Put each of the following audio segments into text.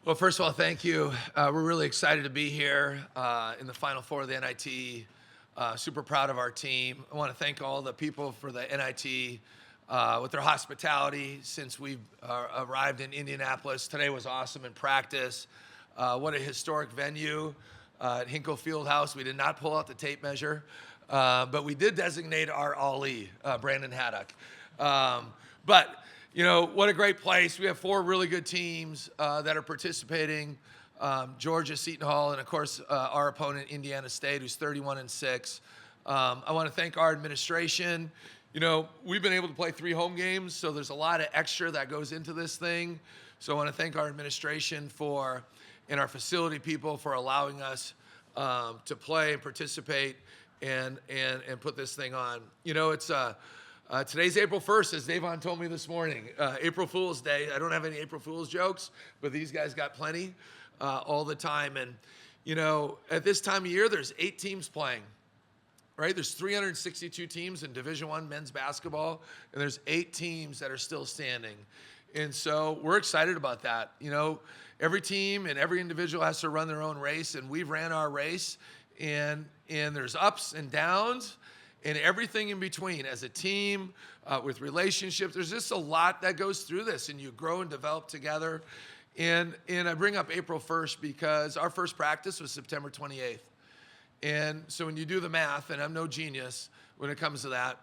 Well, first of all, thank you. We're really excited to be here in the Final Four of the NIT. Super proud of our team. I want to thank all the people for the NIT with their hospitality since we've arrived in Indianapolis. Today was awesome in practice. What a historic venue at Hinkle Fieldhouse. We did not pull out the tape measure, but we did designate our Ali, Brandon Haddock. But you know, what a great place. We have 4 really good teams that are participating. Georgia, Seton Hall, and of course, our opponent, Indiana State, who's 31-6. I want to thank our administration. You know, we've been able to play 3 home games, so there's a lot of extra that goes into this thing. So I want to thank our administration and our facility people for allowing us to play and participate and put this thing on. You know, it's today's April 1st, as Deivon told me this morning. April Fool's Day. I don't have any April Fool's jokes, but these guys got plenty all the time. And, you know, at this time of year, there's 8 teams playing, right? There's 362 teams in Division I men's basketball, and there's 8 teams that are still standing. And so we're excited about that. You know, every team and every individual has to run their own race, and we've ran our race, and there's ups and downs, and everything in between as a team, with relationships. There's just a lot that goes through this, and you grow and develop together. And I bring up April 1st because our first practice was September 28th. And so when you do the math, and I'm no genius when it comes to that,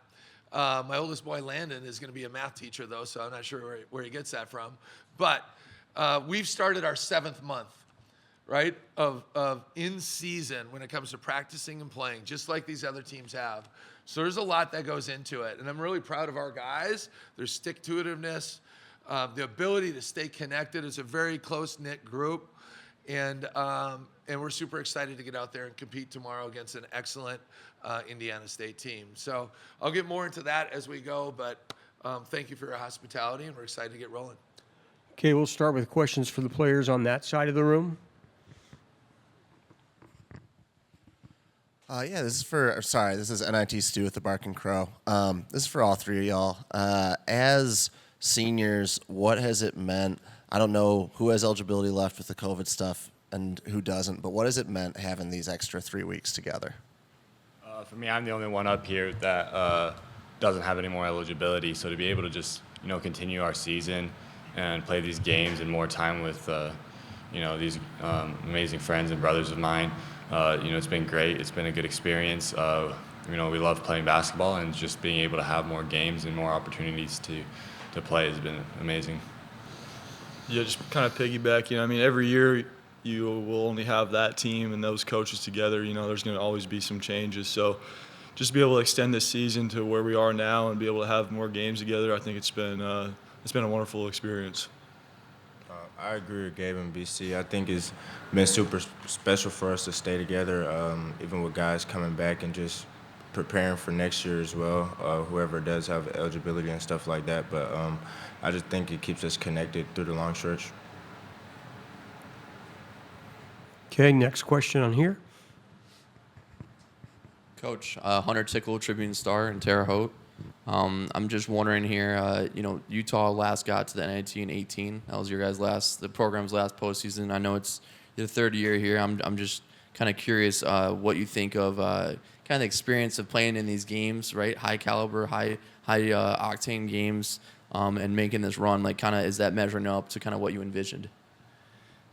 my oldest boy, Landon, is going to be a math teacher, though, so I'm not sure where he gets that from. But we've started our 7th month, right, of in season when it comes to practicing and playing, just like these other teams have. So there's a lot that goes into it, and I'm really proud of our guys. Their stick-to-itiveness, the ability to stay connected. It's a very close-knit group, and we're super excited to get out there and compete tomorrow against an excellent Indiana State team. So I'll get more into that as we go, but thank you for your hospitality, and we're excited to get rolling. Okay, we'll start with questions for the players on that side of the room. This is NIT Stu with the Barking Crow. This is for all 3 of y'all. As seniors, what has it meant? I don't know who has eligibility left with the COVID stuff and who doesn't, but what has it meant having these extra 3 weeks together? For me, I'm the only one up here that doesn't have any more eligibility, so to be able to just, you know, continue our season and play these games and more time with, you know, these amazing friends and brothers of mine, you know, it's been great. It's been a good experience. You know, we love playing basketball, and just being able to have more games and more opportunities to play has been amazing. Yeah, just kind of piggyback, you know, I mean, every year you will only have that team and those coaches together. You know, there's going to always be some changes. So just be able to extend this season to where we are now and be able to have more games together, I think it's been a wonderful experience. I agree with Gabe and BC. I think it's been super special for us to stay together, even with guys coming back and just preparing for next year as well, whoever does have eligibility and stuff like that. But I just think it keeps us connected through the long stretch. Okay, next question on here. Coach, Hunter Tickle, Tribune Star, and Terre Haute. I'm just wondering here, you know, Utah last got to the NIT in 18. That was your guys' the program's last postseason. I know it's your 3rd year here. I'm just kind of curious what you think of kind of the experience of playing in these games, right? High caliber, high octane games, and making this run. Like, kind of, is that measuring up to kind of what you envisioned?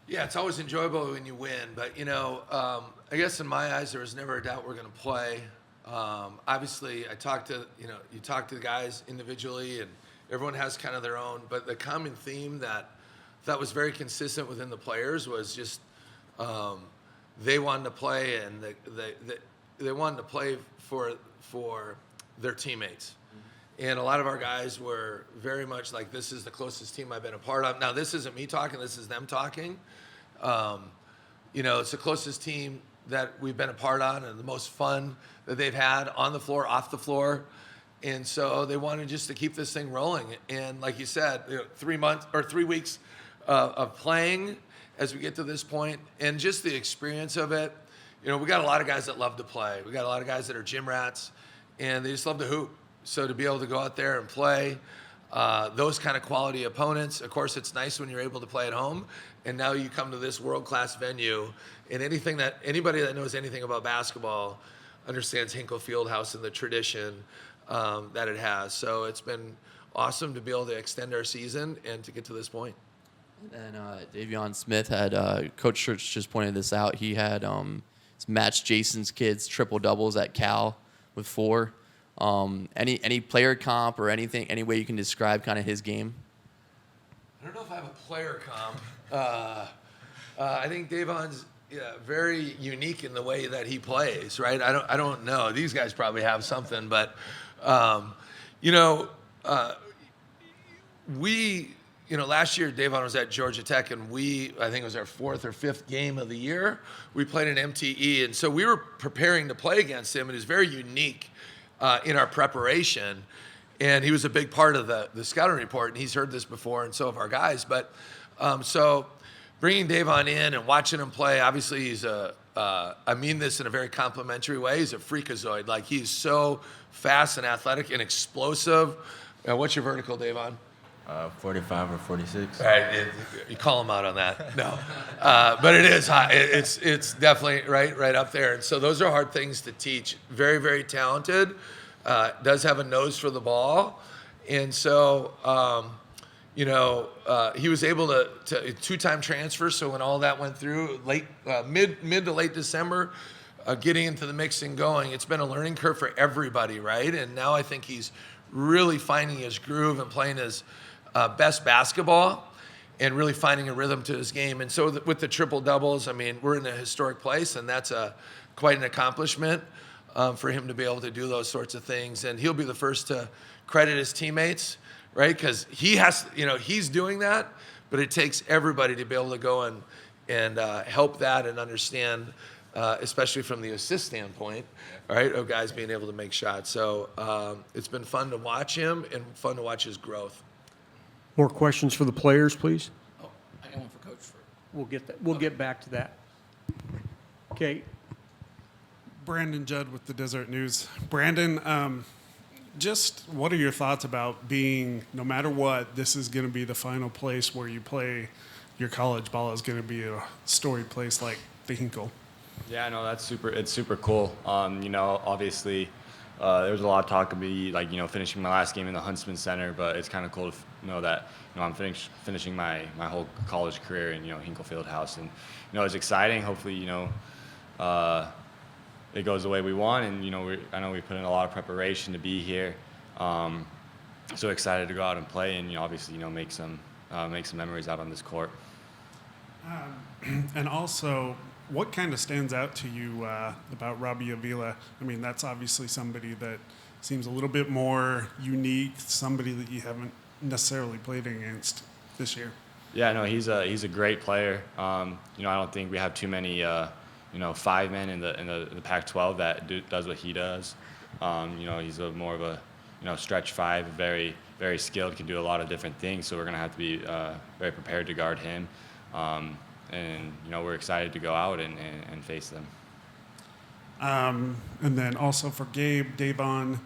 Yeah, it's always enjoyable when you win, but, you know, I guess in my eyes, there was never a doubt we're going to play. Obviously, you talk to the guys individually, and everyone has kind of their own, but the common theme that was very consistent within the players was just they wanted to play, and they wanted to play for their teammates. And a lot of our guys were very much like, this is the closest team I've been a part of. Now, this isn't me talking, this is them talking. You know, it's the closest team that we've been a part of, and the most fun that they've had on the floor, off the floor. And so they wanted just to keep this thing rolling. And like you said, you know, 3 weeks of playing as we get to this point, and just the experience of it. You know, we got a lot of guys that love to play. We got a lot of guys that are gym rats, and they just love to hoop. So to be able to go out there and play, those kind of quality opponents. Of course, it's nice when you're able to play at home, and now you come to this world-class venue, and anybody that knows anything about basketball understands Hinkle Fieldhouse and the tradition that it has. So it's been awesome to be able to extend our season and to get to this point. And Deivon Smith had Coach Church just pointed this out. He had matched Jason's kids triple doubles at Cal with 4. Any player comp or anything, any way you can describe kind of his game? I don't know if I have a player comp. I think Deivon's very unique in the way that he plays, right? I don't know. These guys probably have something, but last year Deivon was at Georgia Tech, and I think it was our 4th or 5th game of the year. We played an MTE, and so we were preparing to play against him, and he was very unique in our preparation. And he was a big part of the scouting report, and he's heard this before, and so have our guys. But so bringing Deivon in and watching him play, obviously he's I mean this in a very complimentary way, he's a freakazoid. Like, he's so fast and athletic and explosive. What's your vertical, Deivon? 45 or 46. All right, you call him out on that. No, but it is high. It's definitely right up there. And so those are hard things to teach. Very, very talented. Does have a nose for the ball, and so he was able to 2-time transfer. So when all that went through, mid to late December, getting into the mix and going, it's been a learning curve for everybody, right? And now I think he's really finding his groove and playing his best basketball and really finding a rhythm to his game. And so with the triple doubles, I mean, we're in a historic place, and that's quite an accomplishment for him to be able to do those sorts of things. And he'll be the first to credit his teammates, right? Because he's doing that, but it takes everybody to be able to go and help that and understand, especially from the assist standpoint, right, of guys being able to make shots. So it's been fun to watch him and fun to watch his growth. More questions for the players, please? Oh, I got one for Coach. We'll get back to that. Okay. Brandon Judd with the Desert News. Brandon, just what are your thoughts about being, no matter what, this is going to be the final place where you play your college ball, is going to be a storied place like the Hinkle? Yeah, no, it's super cool. Obviously, there was a lot of talk of me, finishing my last game in the Huntsman Center, but it's kind of cool to know that, I'm finishing my whole college career in, Hinkle Fieldhouse. And, it's exciting. Hopefully, it goes the way we want. And, I know we put in a lot of preparation to be here. So excited to go out and play and, obviously, make some memories out on this court. And also, what kind of stands out to you about Robbie Avila? I mean, that's obviously somebody that seems a little bit more unique, somebody that you haven't necessarily played against this year. Yeah, no, he's a great player. I don't think we have too many, 5 men in the Pac-12 that does what he does. He's more of a, stretch 5, very, very skilled, can do a lot of different things. So we're going to have to be very prepared to guard him. And we're excited to go out and face them. And then also for Gabe, Deivon,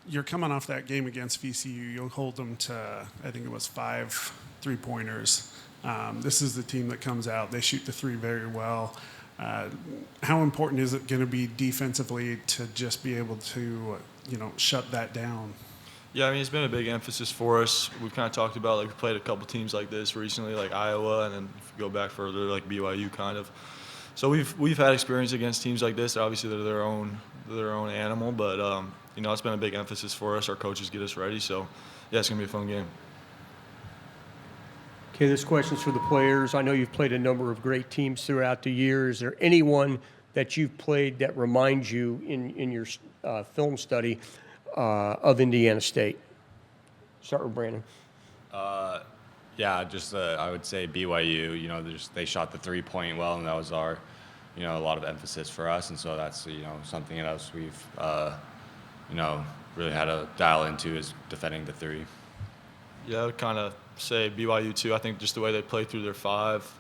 you're coming off that game against VCU. You'll hold them to, I think it was 5 3-pointers. This is the team that comes out. They shoot the 3 very well. How important is it going to be defensively to just be able to, shut that down? Yeah, I mean, it's been a big emphasis for us. We've kind of talked about, we played a couple teams like this recently, like Iowa, and then if you go back further, like BYU kind of. So we've had experience against teams like this. Obviously, they're their own animal, but, it's been a big emphasis for us. Our coaches get us ready. So, yeah, it's going to be a fun game. Okay, this question's for the players. I know you've played a number of great teams throughout the year. Is there anyone that you've played that reminds you in your film study of Indiana State? Start with Brandon. Yeah, just I would say BYU. They shot the 3-point well, and that was our, a lot of emphasis for us, and so that's something else we've really had to dial into is defending the 3. Yeah, I would kind of say BYU too. I think just the way they play through their 5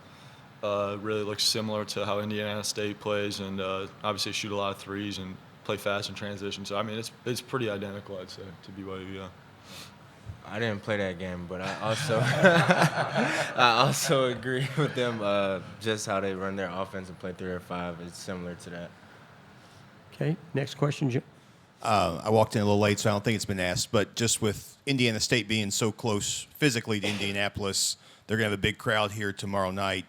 really looks similar to how Indiana State plays, and obviously shoot a lot of 3s and play fast in transition. So I mean, it's pretty identical, I'd say, to BYU. Yeah. I didn't play that game, but I also I also agree with them just how they run their offense and play 3 or 5. It's similar to that. Okay, next question, Jim. I walked in a little late, so I don't think it's been asked. But just with Indiana State being so close physically to Indianapolis, they're going to have a big crowd here tomorrow night.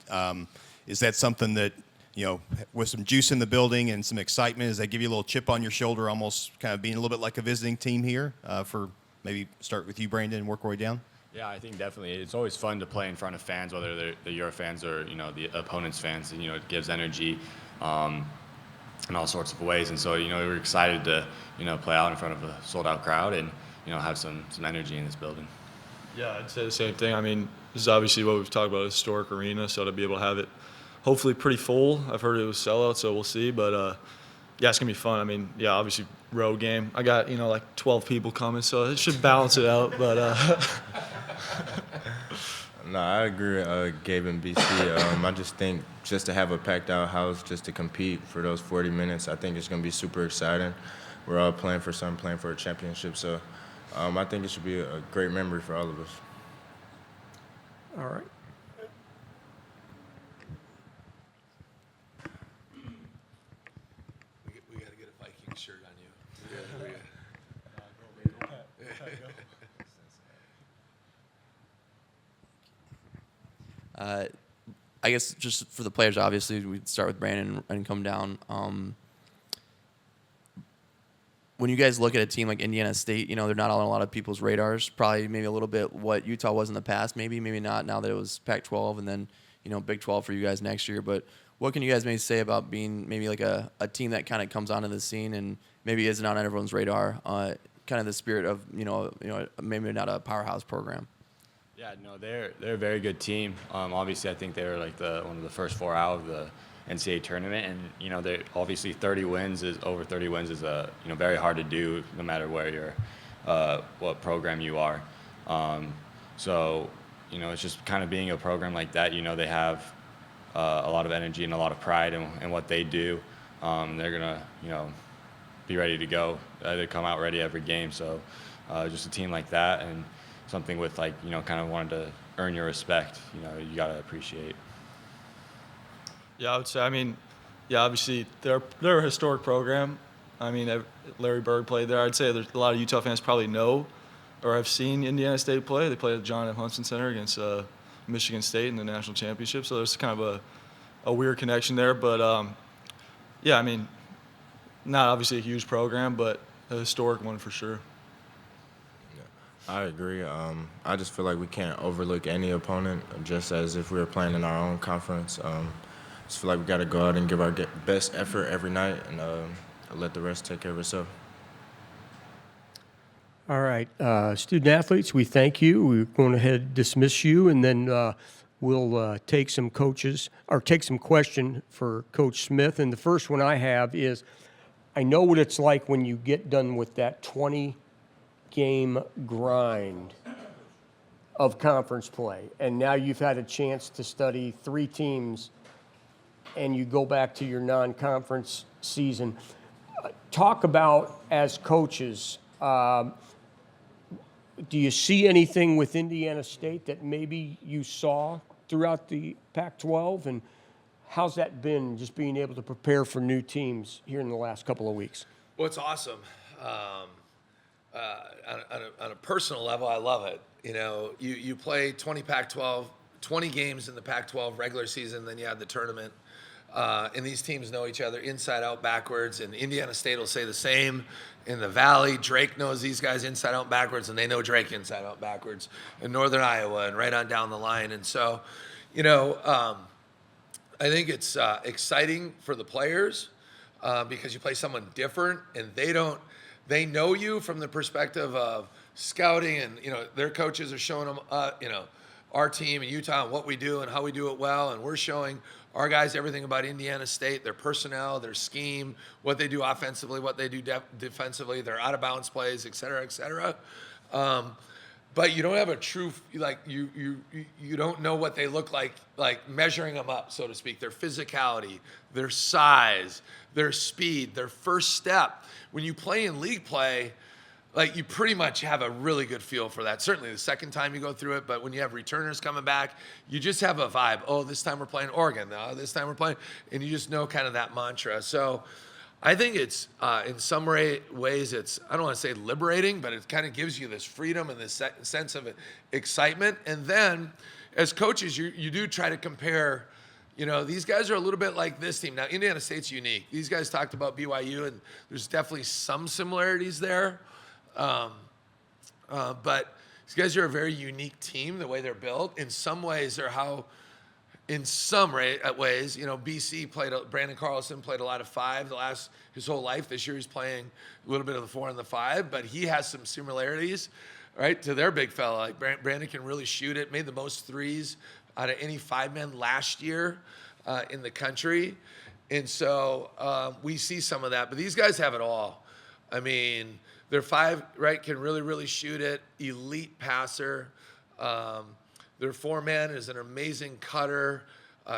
Is that something that, with some juice in the building and some excitement, does that give you a little chip on your shoulder, almost kind of being a little bit like a visiting team here for maybe start with you, Branden, and work our way down? Yeah, I think definitely. It's always fun to play in front of fans, whether they're your fans or, the opponent's fans. It gives energy in all sorts of ways. And so, we're excited to, play out in front of a sold-out crowd and, have some energy in this building. Yeah, I'd say the same thing. I mean, this is obviously what we've talked about, a historic arena, so to be able to have it hopefully pretty full. I've heard it was sellout, so we'll see. But, yeah, it's going to be fun. I mean, yeah, obviously road game. I got, like 12 people coming, so it should balance it out. But No, I agree with Gabe and BC. I just think just to have a packed out house, just to compete for those 40 minutes, I think it's going to be super exciting. We're all playing for something, playing for a championship. So I think it should be a great memory for all of us. All right. We got to get a Viking shirt on you. I guess just for the players, obviously, we'd start with Branden and come down. When you guys look at a team like Indiana State, they're not on a lot of people's radars. Probably maybe a little bit what Utah was in the past, maybe not now that it was Pac-12 and then, Big 12 for you guys next year. But what can you guys maybe say about being maybe like a team that kind of comes onto the scene and maybe isn't on everyone's radar, kind of the spirit of, maybe not a powerhouse program? Yeah, no, they're a very good team. Obviously, I think they were like one of the first 4 out of the NCAA tournament, and they obviously over 30 wins is very hard to do no matter where you're, what program you are. So it's just kind of being a program like that. They have a lot of energy and a lot of pride in what they do. They're gonna be ready to go. They come out ready every game. So just a team like that and something with kind of wanting to earn your respect. You gotta appreciate. yeah, I would say, obviously they're a historic program. Larry Bird played there. I'd say there's a lot of Utah fans probably know or have seen Indiana State play. They played at the John F. Hunson Center against Michigan State in the national championship. So there's kind of a weird connection there. But, not obviously a huge program, but a historic one for sure. I agree. I just feel like we can't overlook any opponent, just as if we were playing in our own conference. Just feel like we got to go out and give our best effort every night and let the rest take care of itself. All right, student athletes, we thank you. We're going to ahead and dismiss you, and then we'll take some question for Coach Smith. And the first one I have is, I know what it's like when you get done with that 20-game grind of conference play, and now you've had a chance to study 3 teams, and you go back to your non-conference season. Talk about, as coaches, do you see anything with Indiana State that maybe you saw throughout the Pac-12? And how's that been, just being able to prepare for new teams here in the last couple of weeks? Well, it's awesome. On a personal level, I love it. You play 20 Pac-12, 20 games in the Pac-12 regular season, then you have the tournament. And these teams know each other inside out, backwards. And Indiana State will say the same in the Valley. Drake knows these guys inside out, backwards, and they know Drake inside out, backwards. In Northern Iowa and right on down the line. And so, I think it's exciting for the players because you play someone different, and they know you from the perspective of scouting, and their coaches are showing them, our team in Utah and what we do and how we do it well, and we're showing our guys everything about Indiana State, their personnel, their scheme, what they do offensively, what they do defensively, their out-of-bounds plays, et cetera, et cetera. But you don't have a true, you don't know what they look like measuring them up, so to speak, their physicality, their size, their speed, their first step. When you play in league play, like you pretty much have a really good feel for that. Certainly the second time you go through it, but when you have returners coming back, you just have a vibe. Oh, this time we're playing Oregon. Oh, this time we're playing, and you just know kind of that mantra. So I think it's, in some ways, it's, I don't want to say liberating, but it kind of gives you this freedom and this sense of excitement. And then as coaches, you do try to compare. You know, these guys are a little bit like this team. Now, Indiana State's unique. These guys talked about BYU, and there's definitely some similarities there. But these guys are a very unique team, the way they're built. In some ways, they're how, in some ways, you know, BC Branden Carlson played a lot of 5 his whole life. This year he's playing a little bit of the 4 and the 5, but he has some similarities, right, to their big fella. Like Branden can really shoot it, made the most threes out of any 5-man last year in the country. And so we see some of that. But these guys have it all. I mean, their 5, right, can really, really shoot it. Elite passer. Their 4-man is an amazing cutter,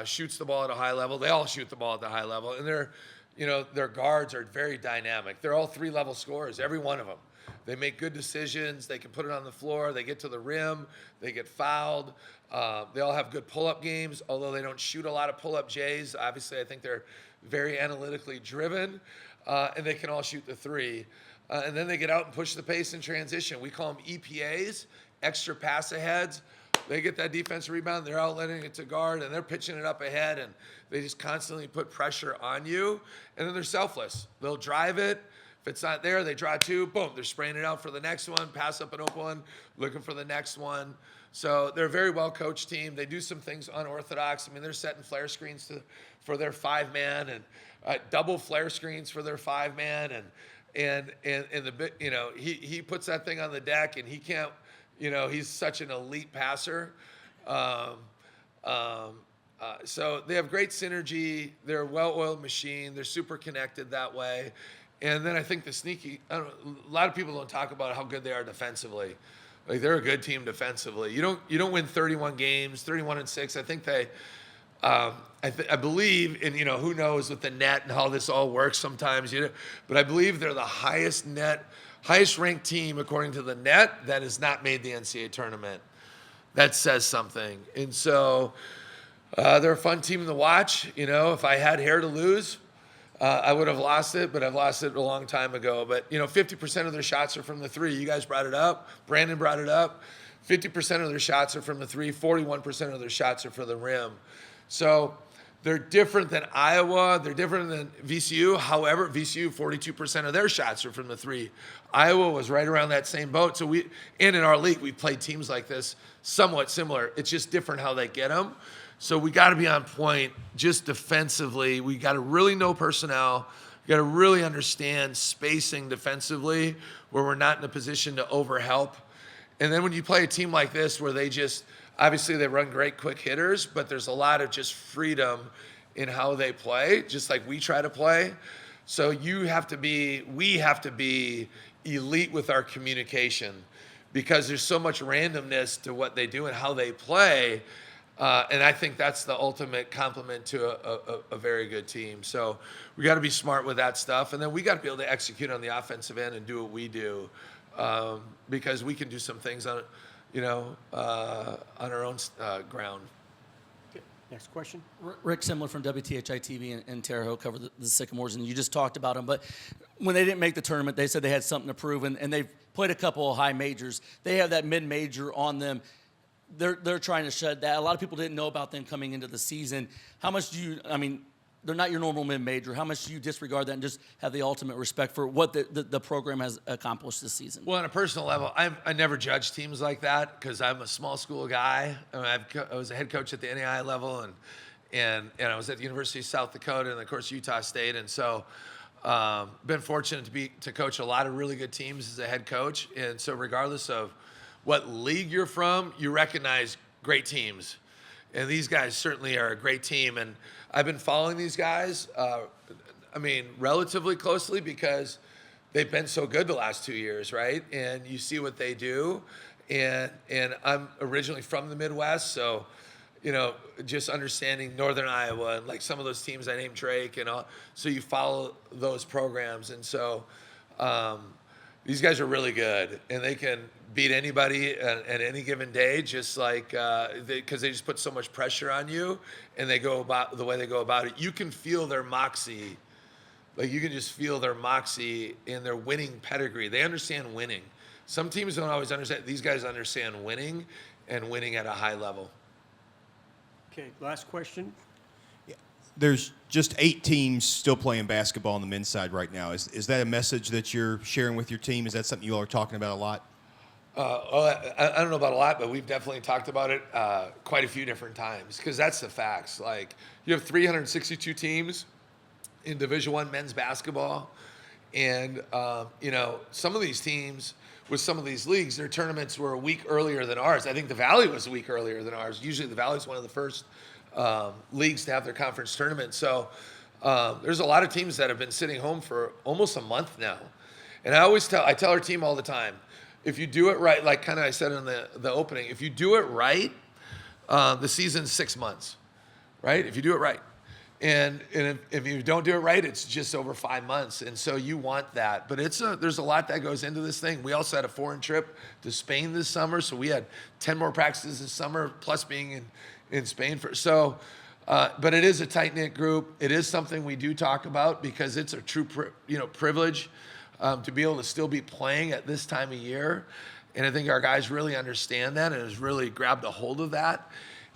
shoots the ball at a high level. They all shoot the ball at the high level. And their guards are very dynamic. They're all 3-level scorers, every one of them. They make good decisions. They can put it on the floor. They get to the rim. They get fouled. They all have good pull-up games, although they don't shoot a lot of pull-up J's. Obviously, I think they're very analytically driven, and they can all shoot the 3. And then they get out and push the pace in transition. We call them EPAs, extra pass aheads. They get that defensive rebound. They're out letting it to guard, and they're pitching it up ahead, and they just constantly put pressure on you. And then they're selfless. They'll drive it. If it's not there, they draw 2. Boom, they're spraying it out for the next one, pass up an open one, looking for the next one. So they're a very well-coached team. They do some things unorthodox. I mean, they're setting flare screens for their 5-man and double flare screens for their 5-man. And the, you know, he puts that thing on the deck, and he can't, you know, he's such an elite passer. So they have great synergy. They're a well-oiled machine. They're super connected that way. And then I think the sneaky, a lot of people don't talk about how good they are defensively. Like, they're a good team defensively. You don't win 31 games, 31-6. I think they, I believe, and you know, who knows with the net and how this all works sometimes, you know, but I believe they're the highest ranked team according to the net that has not made the NCAA tournament. That says something. And so they're a fun team to watch. You know, if I had hair to lose, I would have lost it, but I've lost it a long time ago. But, you know, 50% of their shots are from the 3. You guys brought it up. Branden brought it up. 50% of their shots are from the 3. 41% of their shots are for the rim. So they're different than Iowa. They're different than VCU. However, VCU, 42% of their shots are from the 3. Iowa was right around that same boat. So and in our league, we played teams like this somewhat similar. It's just different how they get them. So we got to be on point just defensively. We got to really know personnel. We got to really understand spacing defensively where we're not in a position to overhelp. And then when you play a team like this where obviously they run great quick hitters, but there's a lot of just freedom in how they play, just like we try to play. So we have to be elite with our communication because there's so much randomness to what they do and how they play. And I think that's the ultimate compliment to a very good team. So we got to be smart with that stuff. And then we got to be able to execute on the offensive end and do what we do because we can do some things on our own ground. Okay. Next question. Rick Simler from WTHI TV in Terre Haute covered the Sycamores, and you just talked about them. But when they didn't make the tournament, they said they had something to prove, and they've played a couple of high majors. They have that mid-major on them. They're trying to shed that. A lot of people didn't know about them coming into the season. How much they're not your normal mid-major. How much do you disregard that and just have the ultimate respect for what the program has accomplished this season? Well, on a personal level, I never judge teams like that because I'm a small school guy. I mean, I was a head coach at the NIT level, and I was at the University of South Dakota and, of course, Utah State. And so been fortunate to coach a lot of really good teams as a head coach. And so regardless of what league you're from, you recognize great teams. And these guys certainly are a great team. And I've been following these guys, relatively closely because they've been so good the last 2 years, right? And you see what they do. And I'm originally from the Midwest, so, you know, just understanding Northern Iowa and like some of those teams I named Drake and all. So you follow those programs. And so these guys are really good, and they can beat anybody at any given day, just like because they just put so much pressure on you, and they go about the way they go about it. You can feel their moxie. Like, you can just feel their moxie in their winning pedigree. They understand winning. Some teams don't always understand. These guys understand winning and winning at a high level. Okay, last question. There's just 8 teams still playing basketball on the men's side right now. Is that a message that you're sharing with your team? Is that something you all are talking about a lot? I don't know about a lot, but we've definitely talked about it quite a few different times, because that's the facts. Like, you have 362 teams in Division I men's basketball, and some of these teams with some of these leagues, their tournaments were a week earlier than ours. I think the Valley was a week earlier than ours. Usually the Valley is one of the first leagues to have their conference tournament. So there's a lot of teams that have been sitting home for almost a month now. And I tell our team all the time, if you do it right, like kind of I said in the opening, if you do it right, the season's 6 months, right? If you do it right. And if you don't do it right, it's just over 5 months. And so you want that. But there's a lot that goes into this thing. We also had a foreign trip to Spain this summer, so we had 10 more practices this summer, plus being in Spain. But it is a tight-knit group. It is something we do talk about, because it's a true privilege to be able to still be playing at this time of year. And I think our guys really understand that and has really grabbed a hold of that.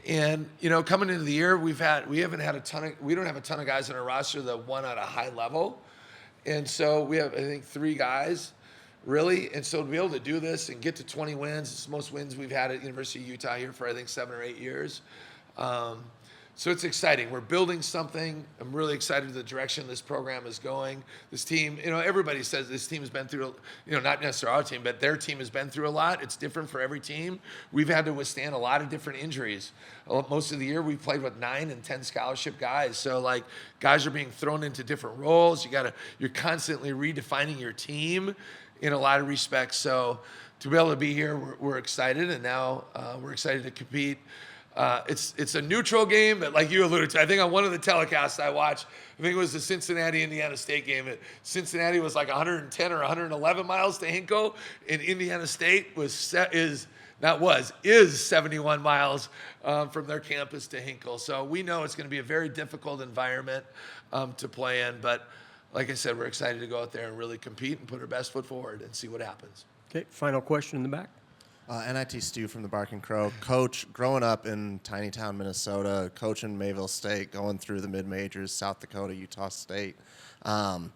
And coming into the year, we don't have a ton of guys on our roster that won at a high level, and so we have, I think, 3 guys, really. And so to be able to do this and get to 20 wins, it's the most wins we've had at University of Utah here for, I think, 7 or 8 years. So it's exciting. We're building something. I'm really excited the direction this program is going. This team, everybody says this team has been through, not necessarily our team, but their team has been through a lot. It's different for every team. We've had to withstand a lot of different injuries. Most of the year, we've played with 9 and 10 scholarship guys. So, guys are being thrown into different roles. You're constantly redefining your team in a lot of respects. So to be able to be here, we're excited, and now we're excited to compete. It's a neutral game, but like you alluded to, I think on one of the telecasts I watched, I think it was the Cincinnati-Indiana State game. Cincinnati was like 110 or 111 miles to Hinkle, and Indiana State is 71 miles from their campus to Hinkle. So we know it's going to be a very difficult environment to play in, but like I said, we're excited to go out there and really compete and put our best foot forward and see what happens. Okay, final question in the back. NIT Stu from the Barking Crow. Coach, growing up in tiny town Minnesota, coaching Mayville State, going through the mid-majors, South Dakota, Utah State, how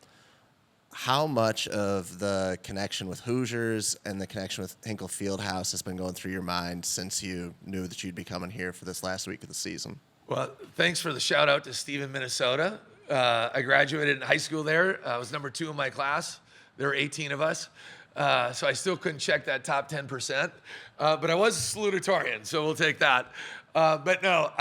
much of the connection with Hoosiers and the connection with Hinkle Fieldhouse has been going through your mind since you knew that you'd be coming here for this last week of the season? Well, thanks for the shout out to Steve in Minnesota. I graduated in high school there. I was number 2 in my class. There were 18 of us. So I still couldn't check that top 10%, but I was a salutatorian, so we'll take that. But no,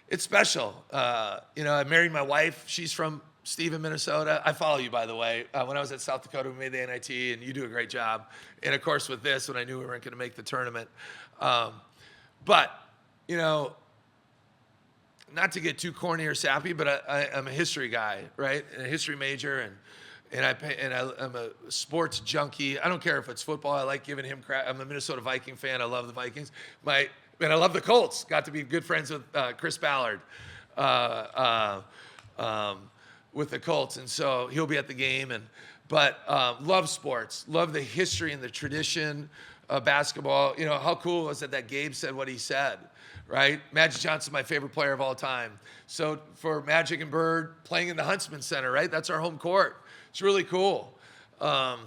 it's special. I married my wife. She's from Stephen, Minnesota. I follow you, by the way. When I was at South Dakota, we made the NIT, and you do a great job. And of course, with this, when I knew we weren't going to make the tournament. But not to get too corny or sappy, but I'm a history guy, right? And a history major, I'm a sports junkie. I don't care if it's football. I like giving him crap. I'm a Minnesota Viking fan. I love the Vikings. And I love the Colts. Got to be good friends with Chris Ballard with the Colts, and so he'll be at the game. But love sports. Love the history and the tradition of basketball. How cool was it that Gabe said what he said, right? Magic Johnson's my favorite player of all time. So for Magic and Bird playing in the Huntsman Center, right? That's our home court. It's really cool. And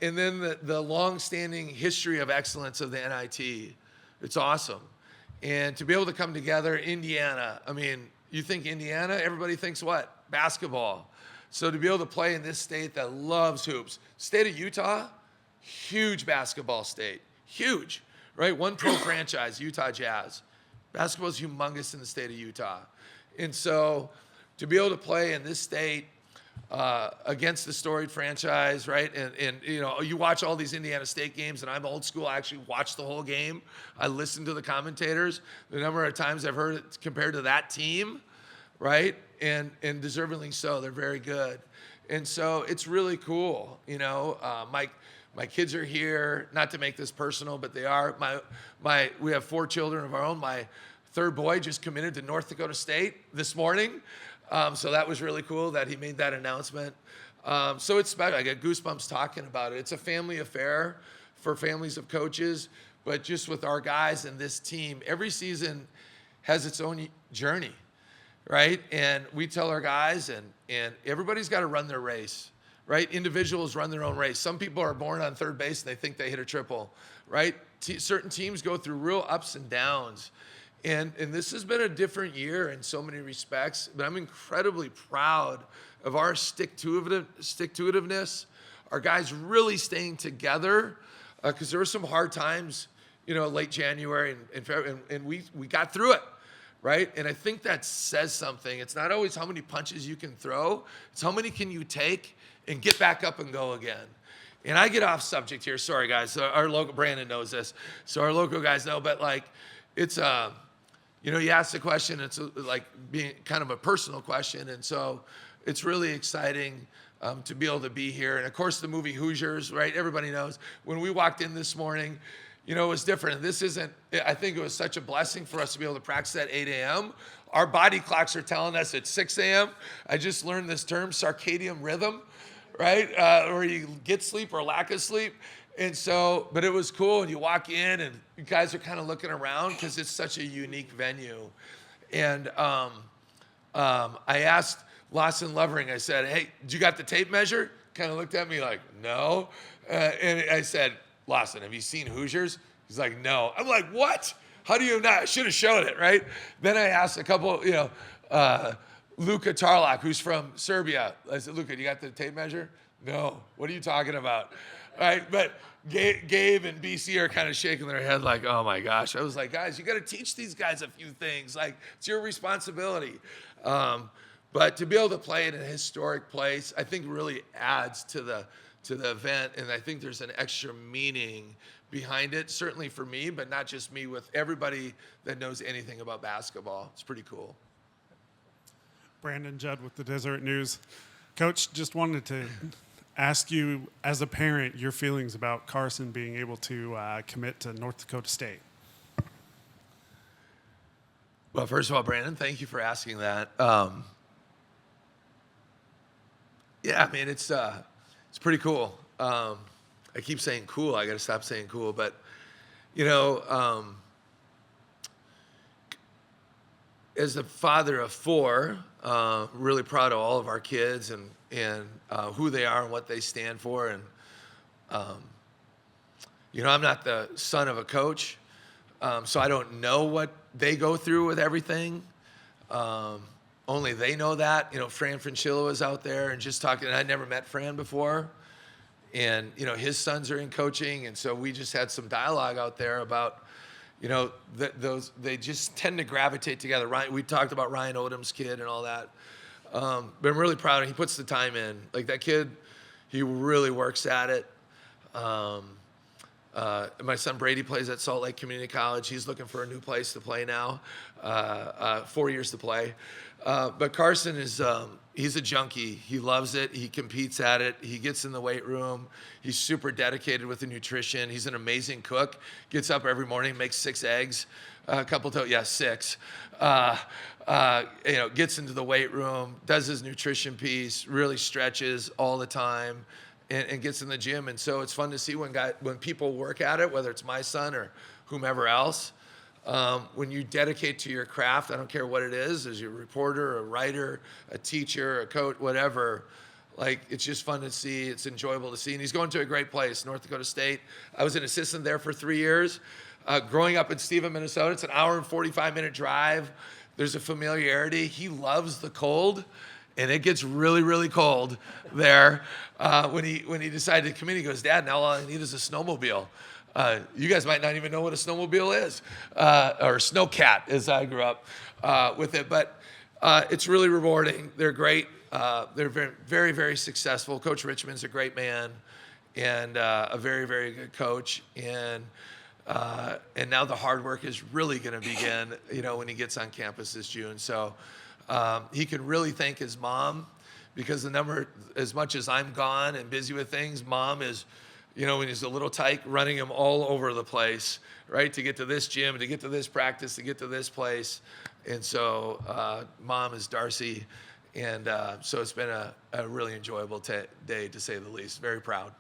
then the long-standing history of excellence of the NIT. It's awesome. And to be able to come together, Indiana, you think Indiana, everybody thinks what? Basketball. So to be able to play in this state that loves hoops. State of Utah, huge basketball state. Huge, right? One pro franchise, Utah Jazz. Basketball is humongous in the state of Utah. And so to be able to play in this state, against the storied franchise, right? And you watch all these Indiana State games, and I'm old school. I actually watch the whole game. I listen to the commentators. The number of times I've heard it compared to that team, right? And deservingly so. They're very good. And so it's really cool. My kids are here, not to make this personal, but they are. We have 4 children of our own. My third boy just committed to North Dakota State this morning. So that was really cool that he made that announcement. So it's special. I get goosebumps talking about it. It's a family affair for families of coaches, but just with our guys and this team, every season has its own journey, right? And we tell our guys, and everybody's got to run their race, right? Individuals run their own race. Some people are born on third base and they think they hit a triple, right? Certain teams go through real ups and downs. And this has been a different year in so many respects, but I'm incredibly proud of our stick-to-itiveness, our guys really staying together, because there were some hard times, late January and February, and we got through it, right? And I think that says something. It's not always how many punches you can throw, it's how many can you take and get back up and go again. And I get off subject here, sorry guys. Our local, Branden knows this, so our local guys know, but it's you ask the question, it's like being kind of a personal question. And so it's really exciting to be able to be here. And of course, the movie Hoosiers, right? Everybody knows. When we walked in this morning, it was different. And this isn't, I think it was such a blessing for us to be able to practice at 8 a.m. Our body clocks are telling us it's 6 a.m. I just learned this term, circadian rhythm, right? Where you get sleep or lack of sleep. And so, but it was cool, and you walk in, and you guys are kind of looking around because it's such a unique venue. And I asked Lawson Lovering, I said, hey, did you got the tape measure? Kind of looked at me like, no. And I said, Lawson, have you seen Hoosiers? He's like, no. I'm like, what? How do you not? I should have showed it, right? Then I asked a couple, Luka Tarlak, who's from Serbia. I said, Luka, you got the tape measure? No. What are you talking about? Right, but Gabe and BC are kind of shaking their head like, oh my gosh. I was like, guys, you got to teach these guys a few things. Like, it's your responsibility. But to be able to play in a historic place, I think really adds to the event. And I think there's an extra meaning behind it, certainly for me, but not just me, with everybody that knows anything about basketball. It's pretty cool. Branden Judd with the Deseret News. Coach, just wanted to ask you, as a parent, your feelings about Carson being able to commit to North Dakota State. Well, first of all, Branden, thank you for asking that. Yeah, I mean, it's pretty cool. I keep saying cool. I got to stop saying cool. But, as the father of 4, really proud of all of our kids and who they are and what they stand for. And, I'm not the son of a coach, so I don't know what they go through with everything. Only they know that. Fran Francillo is out there and just talking, and I'd never met Fran before. And, his sons are in coaching, and so we just had some dialogue out there about, they just tend to gravitate together. We talked about Ryan Odom's kid and all that. But I'm really proud of him. He puts the time in. Like, that kid, he really works at it. My son Brady plays at Salt Lake Community College. He's looking for a new place to play now, 4 years to play. But Carson is, he's a junkie. He loves it. He competes at it. He gets in the weight room. He's super dedicated with the nutrition. He's an amazing cook. Gets up every morning, makes 6 eggs, six. Gets into the weight room, does his nutrition piece, really stretches all the time, and gets in the gym. And so it's fun to see when people work at it, whether it's my son or whomever else. When you dedicate to your craft, I don't care what it is, as you're a reporter, a writer, a teacher, a coach, whatever, it's just fun to see. It's enjoyable to see. And he's going to a great place, North Dakota State. I was an assistant there for 3 years. Growing up in Stephen, Minnesota, it's an hour and 45-minute drive. There's a familiarity. He loves the cold, and it gets really, really cold there. When he decided to come in, he goes, Dad, now all I need is a snowmobile. You guys might not even know what a snowmobile is, or snowcat, as I grew up with it. But it's really rewarding. They're great. They're very, very, very successful. Coach Richmond's a great man and a very, very good coach. And now the hard work is really going to begin, when he gets on campus this June. So he can really thank his mom, because the number, as much as I'm gone and busy with things, Mom is, when he's a little tight, running him all over the place, right? To get to this gym, to get to this practice, to get to this place. And so Mom is Darcy. And so it's been a really enjoyable day, to say the least. Very proud.